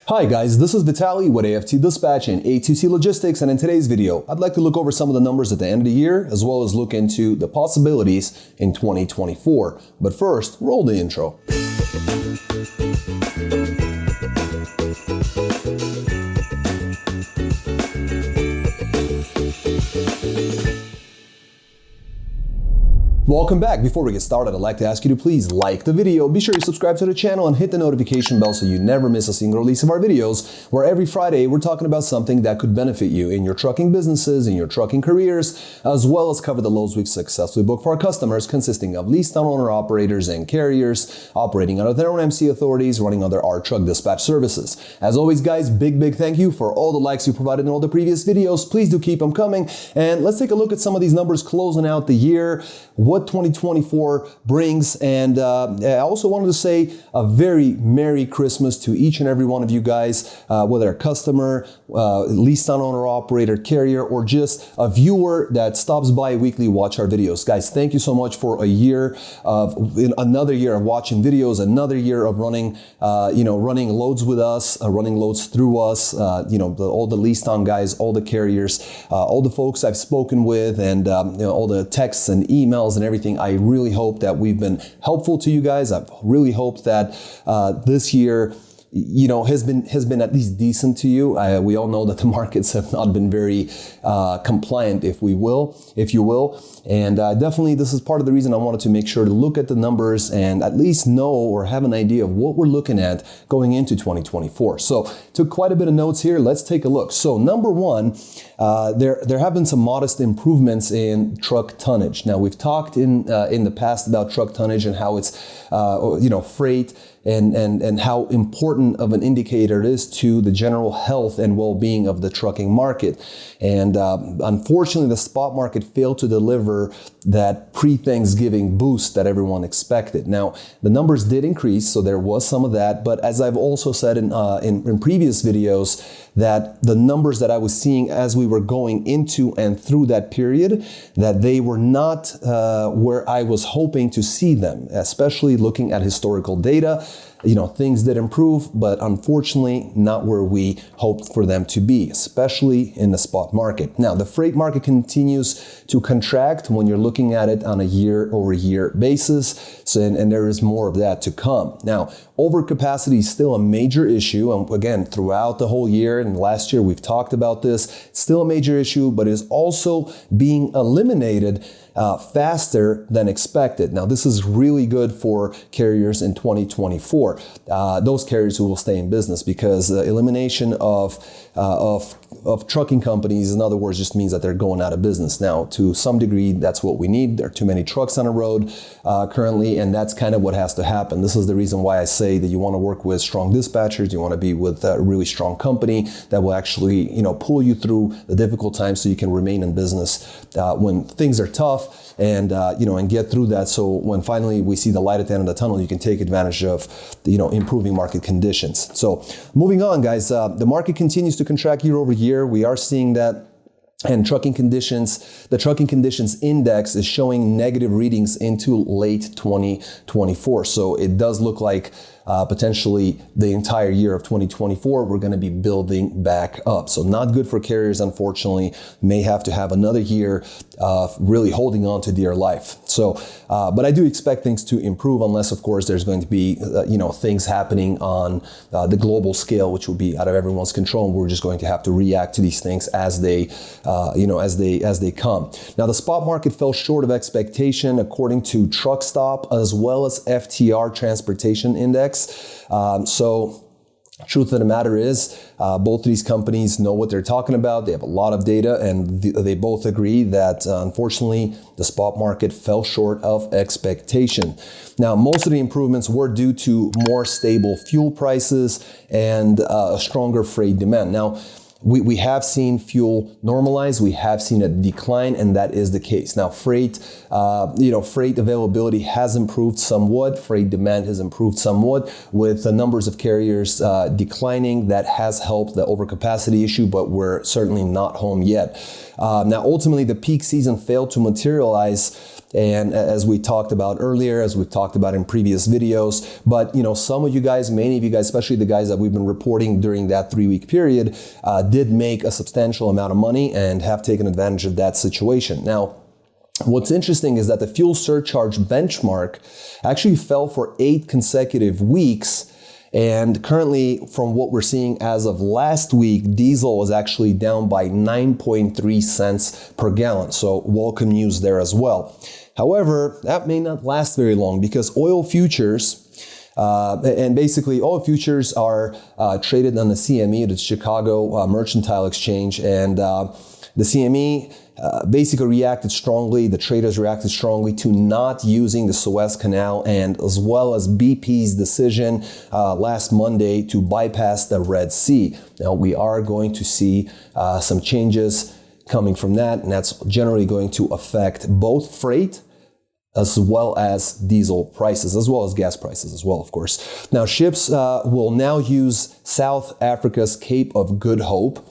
Hi guys, this is Vitaly with AFT Dispatch and A2C Logistics, and in today's video, I'd like to look over some of the numbers at the end of the year, as well as look into the possibilities in 2024. But first, roll the intro. Welcome back. Before we get started, I'd like to ask you to please like the video, be sure you subscribe to the channel and hit the notification bell so you never miss a single release of our videos, where every Friday we're talking about something that could benefit you in your trucking businesses, in your trucking careers, as well as cover the loads we've successfully booked for our customers, consisting of leased owner-operators and carriers operating under their own MC authorities, running under our truck dispatch services. As always, guys, big thank you for all the likes you provided in all the previous videos. Please do keep them coming, and let's take a look at some of these numbers closing out the year, what 2024 brings. And I also wanted to say a very Merry Christmas to each and every one of you guys, whether a customer, leased owner, operator, carrier, or just a viewer that stops by weekly watch our videos. Guys, thank you so much for another year of watching videos, another year of running loads with us, running loads through us, all the leased on guys, all the carriers, all the folks I've spoken with, and all the texts and emails and everything. I really hope that we've been helpful to you guys. I really hope that this year has been at least decent to you. We all know that the markets have not been very compliant, if you will. And definitely this is part of the reason I wanted to make sure to look at the numbers and at least know or have an idea of what we're looking at going into 2024. So took quite a bit of notes here. Let's take a look. So number one, there have been some modest improvements in truck tonnage. Now we've talked in the past about truck tonnage and how it's freight and how important of an indicator it is to the general health and well-being of the trucking market. And unfortunately, the spot market failed to deliver that pre-Thanksgiving boost that everyone expected. Now, the numbers did increase, so there was some of that. But as I've also said in previous videos, that the numbers that I was seeing as we were going into and through that period, that they were not where I was hoping to see them, especially looking at historical data. Things did improve, but unfortunately not where we hoped for them to be, especially in the spot market. Now, the freight market continues to contract when you're looking at it on a year-over-year basis, and there is more of that to come. Now, overcapacity is still a major issue, and again, throughout the whole year and last year we've talked about this. It's still a major issue, but is also being eliminated faster than expected. Now, this is really good for carriers in 2024. Those carriers who will stay in business, because the elimination of trucking companies, in other words, just means that they're going out of business. Now, to some degree, that's what we need. There are too many trucks on the road currently, and that's kind of what has to happen. This is the reason why I say that you want to work with strong dispatchers. You want to be with a really strong company that will actually, pull you through the difficult times so you can remain in business when things are tough, and get through that. So when finally we see the light at the end of the tunnel, you can take advantage of improving market conditions. So moving on, guys, the market continues to contract year over year. We are seeing that. And the trucking conditions index is showing negative readings into late 2024. So it does look like potentially the entire year of 2024, we're going to be building back up. So not good for carriers, unfortunately. May have to have another year of really holding on to dear life. So, but I do expect things to improve, unless, of course, there's going to be, things happening on the global scale, which will be out of everyone's control. And we're just going to have to react to these things as they come. Now, the spot market fell short of expectation, according to Truck Stop, as well as FTR Transportation Index. So truth of the matter is, both of these companies know what they're talking about. They have a lot of data, and they both agree that, unfortunately, the spot market fell short of expectation. Now, most of the improvements were due to more stable fuel prices and a stronger freight demand. Now, we have seen fuel normalize. We have seen a decline, and that is the case. Now, freight availability has improved somewhat. Freight demand has improved somewhat, with the numbers of carriers declining. That has helped the overcapacity issue, but we're certainly not home yet. Now, ultimately, the peak season failed to materialize And as we talked about earlier, as we've talked about in previous videos, but some of you guys, many of you guys, especially the guys that we've been reporting during that 3-week period, did make a substantial amount of money and have taken advantage of that situation. Now, what's interesting is that the fuel surcharge benchmark actually fell for 8 consecutive weeks. And currently, from what we're seeing as of last week, diesel was actually down by 9.3 cents per gallon. So welcome news there as well. However, that may not last very long because oil futures, and basically oil futures are traded on the CME, the Chicago Mercantile Exchange, and the CME basically reacted strongly, the traders reacted strongly to not using the Suez Canal, and as well as BP's decision last Monday to bypass the Red Sea. Now we are going to see some changes coming from that, and that's generally going to affect both freight as well as diesel prices, as well as gas prices as well, of course. Now ships will now use South Africa's Cape of Good Hope.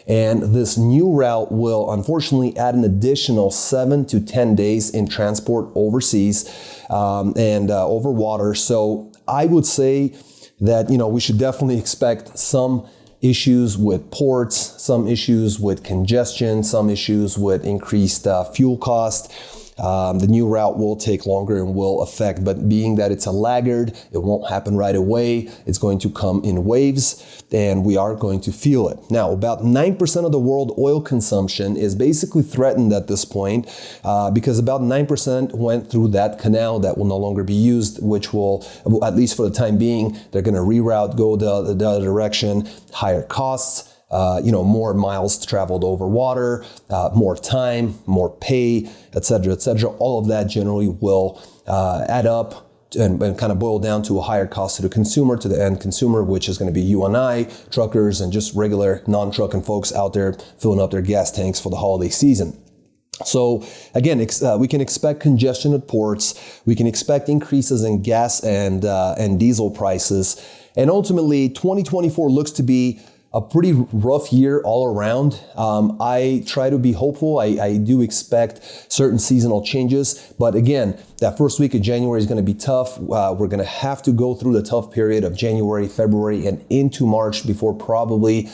And this new route will unfortunately add an additional 7 to 10 days in transport overseas and over water. So I would say that, we should definitely expect some issues with ports, some issues with congestion, some issues with increased fuel cost. The new route will take longer and will affect, but being that it's a laggard, it won't happen right away. It's going to come in waves and we are going to feel it. Now, about 9% of the world oil consumption is basically threatened at this point because about 9% went through that canal that will no longer be used, which will, at least for the time being, they're going to reroute, go the other direction, higher costs. More miles traveled over water, more time, more pay, etc., etc. All of that generally will add up and kind of boil down to a higher cost to the consumer, to the end consumer, which is going to be you and I, truckers, and just regular non-trucking folks out there filling up their gas tanks for the holiday season. So again, we can expect congestion at ports. We can expect increases in gas and diesel prices. And ultimately, 2024 looks to be a pretty rough year all around. I try to be hopeful. I do expect certain seasonal changes. But again, that first week of January is going to be tough. We're going to have to go through the tough period of January, February, and into March before probably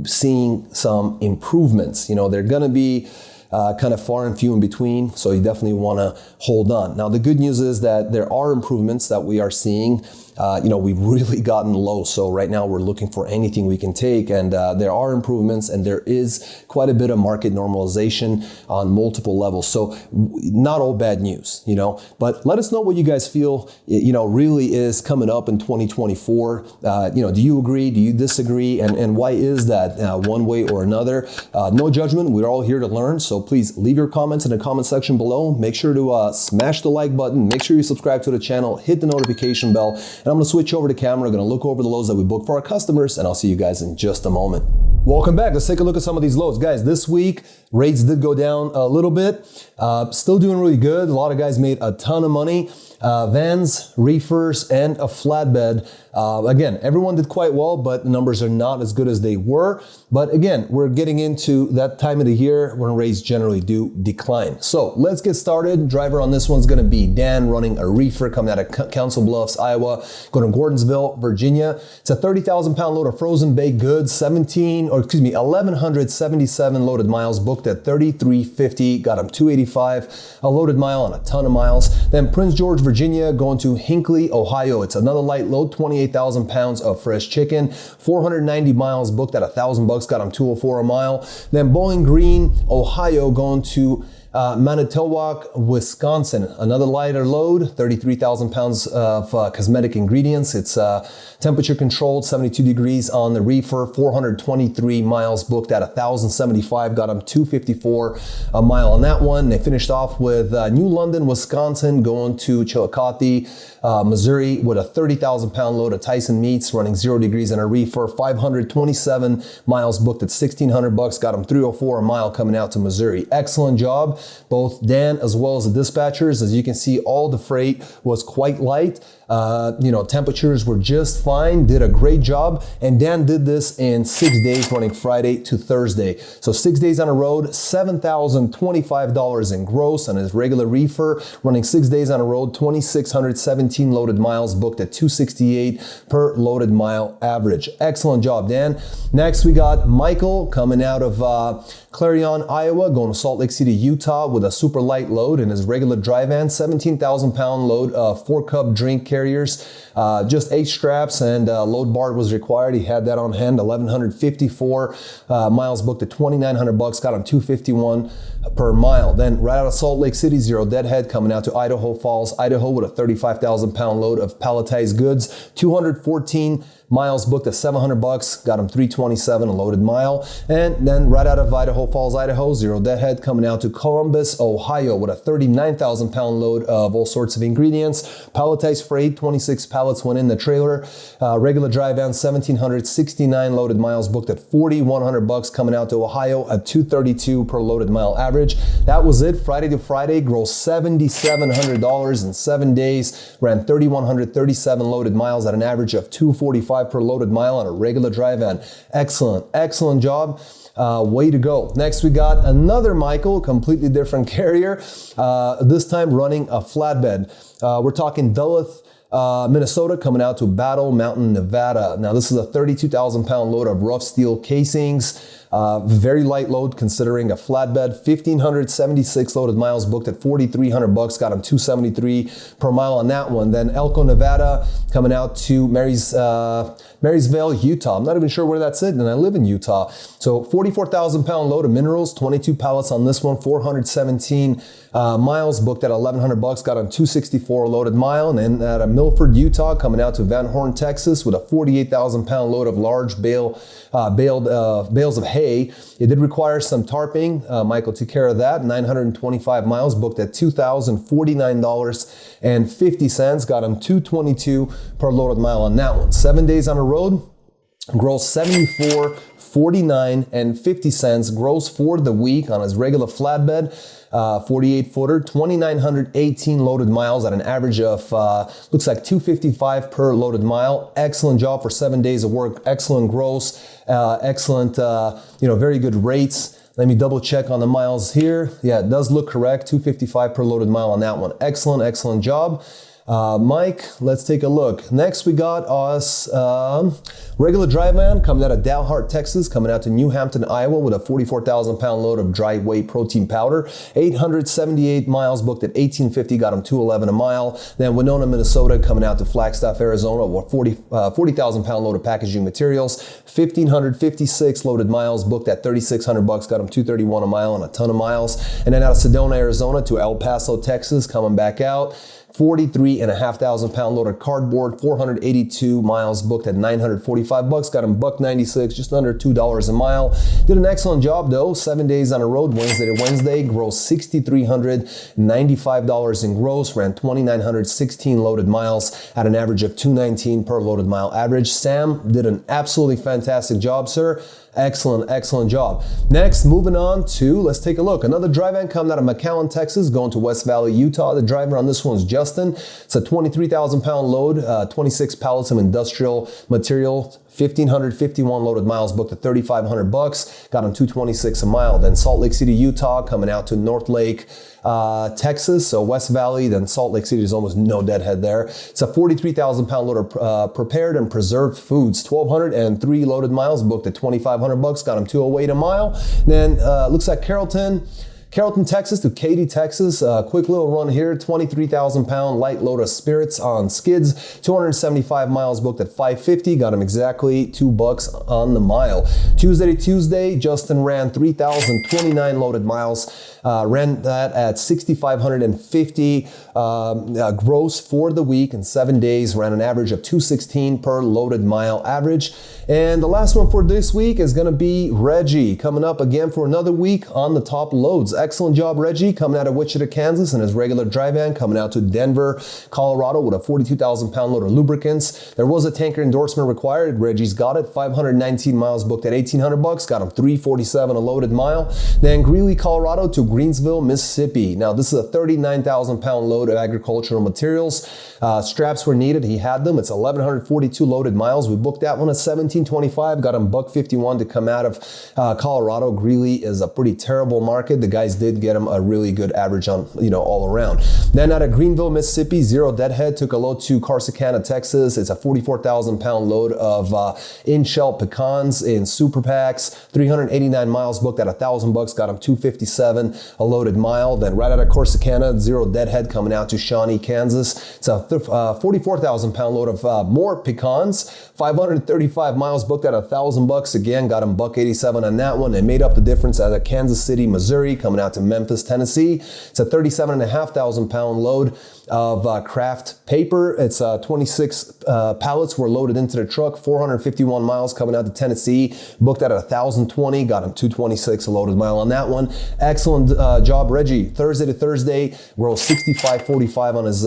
seeing some improvements. They're going to be kind of far and few in between, so you definitely want to hold on. Now, the good news is that there are improvements that we are seeing. We've really gotten low, so right now we're looking for anything we can take, and there are improvements, and there is quite a bit of market normalization on multiple levels. So not all bad news, but let us know what you guys feel, really is coming up in 2024. Do you agree? Do you disagree? And why is that one way or another? No judgment. We're all here to learn. So please leave your comments in the comment section below. Make sure to smash the like button. Make sure you subscribe to the channel. Hit the notification bell. And I'm going to switch over to camera. I'm going to look over the loads that we booked for our customers, and I'll see you guys in just a moment. Welcome back. Let's take a look at some of these loads. Guys, this week, rates did go down a little bit. Still doing really good. A lot of guys made a ton of money. Vans, reefers, and a flatbed. Again, everyone did quite well, but the numbers are not as good as they were. But again, we're getting into that time of the year when rates generally do decline. So let's get started. Driver on this one's going to be Dan, running a reefer coming out of Council Bluffs, Iowa, going to Gordonsville, Virginia. It's a 30,000 pound load of frozen baked goods, 1,177 loaded miles, booked at 3,350, got him 285, a loaded mile on a ton of miles. Then Prince George, Virginia, going to Hinckley, Ohio. It's another light load, 28,000 pounds of fresh chicken, 490 miles, booked at $1,000, got him 204 a mile. Then Bowling Green, Ohio, going to Manitowoc, Wisconsin, another lighter load, 33,000 pounds of cosmetic ingredients. It's temperature controlled, 72 degrees on the reefer, 423 miles, booked at 1,075, got them 254 a mile on that one. They finished off with New London, Wisconsin, going to Chillicothe, Missouri, with a 30,000 pound load of Tyson meats, running 0 degrees on a reefer, 527 miles, booked at $1,600, got them 304 a mile coming out to Missouri. Excellent job, both Dan as well as the dispatchers. As you can see, all the freight was quite light. Temperatures were just fine, did a great job. And Dan did this in 6 days, running Friday to Thursday. So 6 days on the road, $7,025 in gross on his regular reefer. Running 6 days on the road, 2,617 loaded miles, booked at 268 per loaded mile average. Excellent job, Dan. Next, we got Michael coming out of Clarion, Iowa, going to Salt Lake City, Utah with a super light load in his regular dry van, 17,000 pound load of 4-cup drink carriers, just 8 straps, and load bar was required. He had that on hand, 1,154 miles booked at $2,900, got him $251 per mile. Then right out of Salt Lake City, Zero Deadhead coming out to Idaho Falls, Idaho with a 35,000 pound load of palletized goods, 214 miles booked at $700, got him $327 a loaded mile. And then right out of Idaho Falls, Idaho, Zero Deadhead coming out to Columbus, Ohio with a 39,000 pound load of all sorts of ingredients. Palletized freight, 26 pallets went in the trailer. Regular dry van, 1,769 loaded miles booked at $4,100, coming out to Ohio at $232 per loaded mile average. That was it. Friday to Friday, grossed $7,700 in 7 days, ran 3,137 loaded miles at an average of $245 per loaded mile on a regular dry van. Excellent job. Way to go. Next, we got another Michael, completely different carrier, this time running a flatbed. We're talking Duluth, Minnesota, coming out to Battle Mountain, Nevada. Now, this is a 32,000 pound load of rough steel casings. Very light load considering a flatbed. 1,576 loaded miles booked at $4,300, got him $273 per mile on that one. Then Elko, Nevada, coming out to Marysville, Utah. I'm not even sure where that's at, and I live in Utah. So 44,000 pound load of minerals, 22 pallets on this one, 417 miles booked at $1,100, got him $264 loaded mile. And then at Milford, Utah, coming out to Van Horn, Texas, with a 48,000 pound load of large bales of hay. It did require some tarping. Michael took care of that. 925 miles booked at $2,049.50. Got him $222 per loaded mile on that one. 7 days on the road, gross $74.49.50 gross for the week on his regular flatbed. 48 footer, 2,918 loaded miles at an average of, looks like $255 per loaded mile. Excellent job for 7 days of work. Excellent gross, excellent, very good rates. Let me double check on the miles here. Yeah, it does look correct. $255 per loaded mile on that one. Excellent job. Mike, let's take a look. Next, we got us regular dry van coming out of Dalhart, Texas, coming out to New Hampton, Iowa with a 44,000 pound load of dry whey protein powder. 878 miles booked at $1,850, got him $211 a mile. Then Winona, Minnesota, coming out to Flagstaff, Arizona with 40,000 pound load of packaging materials. 1,556 loaded miles booked at $3,600, got him $231 a mile on a ton of miles. And then out of Sedona, Arizona to El Paso, Texas, coming back out. 43,500 pound load of cardboard, 482 miles booked at $945, got him $196, just under $2 a mile. Did an excellent job though. 7 days on the road, Wednesday to Wednesday, gross $6,395 in gross, ran 2,916 loaded miles at an average of $219 per loaded mile average. Sam did an absolutely fantastic job, sir. Excellent job. Next, moving on to, let's take a look. Another dry van coming out of McAllen, Texas, going to West Valley, Utah. The driver on this one is Justin. It's a 23,000 pound load, 26 pallets of industrial material. 1,551 loaded miles booked at $3,500, got him $226 a mile. Then Salt Lake City, Utah, coming out to North Lake, Texas, so West Valley, then Salt Lake City is almost no deadhead there. It's a 43,000 pound load of prepared and preserved foods, 1,203 loaded miles booked at $2,500, got him $208 a mile. Then looks like Carrollton, Texas to Katy, Texas. Quick little run here. 23,000 pound light load of spirits on skids. 275 miles booked at $550. Got him exactly $2 on the mile. Tuesday to Tuesday, Justin ran 3,029 loaded miles. Ran that at 6,550 gross for the week in 7 days. Ran an average of $216 per loaded mile average. And the last one for this week is going to be Reggie, coming up again for another week on the top loads. Excellent job, Reggie, coming out of Wichita, Kansas in his regular dry van, coming out to Denver, Colorado with a 42,000 pound load of lubricants. There was a tanker endorsement required. Reggie's got it. 519 miles booked at $1,800. Got him $347 a loaded mile. Then Greeley, Colorado to Greensville, Mississippi. Now this is a 39,000 pound load of agricultural materials. Straps were needed. He had them. It's 1,142 loaded miles. We booked that one at $1,725. Got him $151 to come out of Colorado. Greeley is a pretty terrible market. The guys did get him a really good average on, all around. Then out of Greenville, Mississippi, Zero Deadhead took a load to Corsicana, Texas. It's a 44,000 pound load of in-shell pecans in super packs. 389 miles booked at $1,000. Got him $257 a loaded mile. Then right out of Corsicana, Zero Deadhead coming out to Shawnee, Kansas. It's a 44,000 pound load of more pecans. 535 miles booked at $1,000. Again, got him $187 on that one. They made up the difference out of Kansas City, Missouri, coming out to Memphis, Tennessee. It's a 37,500 pound load of craft paper. It's 26 pallets were loaded into the truck. 451 miles coming out to Tennessee. Booked at $1,020. Got him $226 a loaded mile on that one. Excellent job, Reggie. Thursday to Thursday, rolled 65.45 on his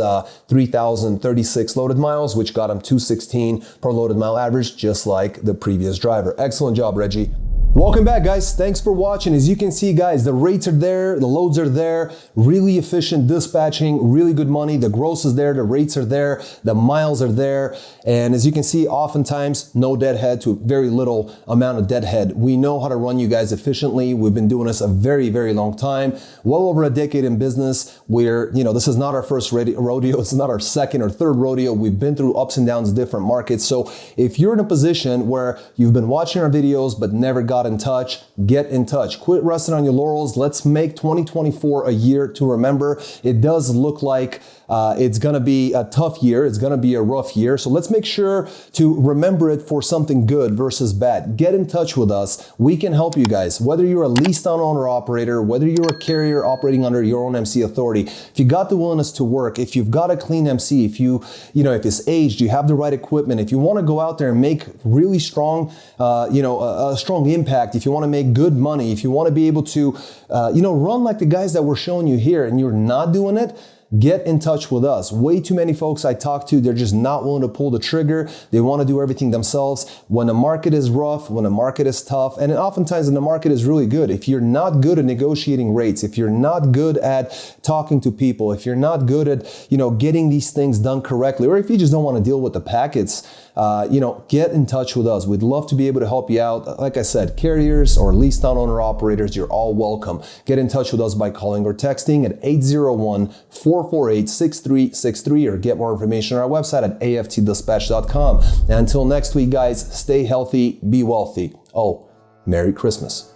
3,036 loaded miles, which got him $216 per loaded mile average, just like the previous driver. Excellent job, Reggie. Welcome back, guys. Thanks for watching. As you can see, guys, the rates are there, the loads are there, really efficient dispatching, really good money. The gross is there, the rates are there, the miles are there. And as you can see, oftentimes no deadhead to very little amount of deadhead. We know how to run you guys efficiently. We've been doing this a very, very long time, well over a decade in business. We're, this is not our first rodeo. It's not our second or third rodeo. We've been through ups and downs of different markets. So if you're in a position where you've been watching our videos but never got in touch, get in touch. Quit resting on your laurels. Let's make 2024 a year to remember. It does look like it's going to be a tough year. It's going to be a rough year. So let's make sure to remember it for something good versus bad. Get in touch with us. We can help you guys. Whether you're a leased on owner operator, whether you're a carrier operating under your own MC authority, if you got the willingness to work, if you've got a clean MC, if if it's aged, you have the right equipment, if you want to go out there and make really strong, a strong impact, if you want to make good money, if you want to be able to, run like the guys that we're showing you here and you're not doing it, get in touch with us. Way too many folks I talk to, they're just not willing to pull the trigger. They want to do everything themselves. When the market is rough, when the market is tough, and oftentimes when the market is really good, if you're not good at negotiating rates, if you're not good at talking to people, if you're not good at, getting these things done correctly, or if you just don't want to deal with the packets, get in touch with us. We'd love to be able to help you out. Like I said, carriers or leased on owner operators, you're all welcome. Get in touch with us by calling or texting at 801-448-6363 or get more information on our website at aftdispatch.com. And until next week, guys, stay healthy, be wealthy. Oh, Merry Christmas.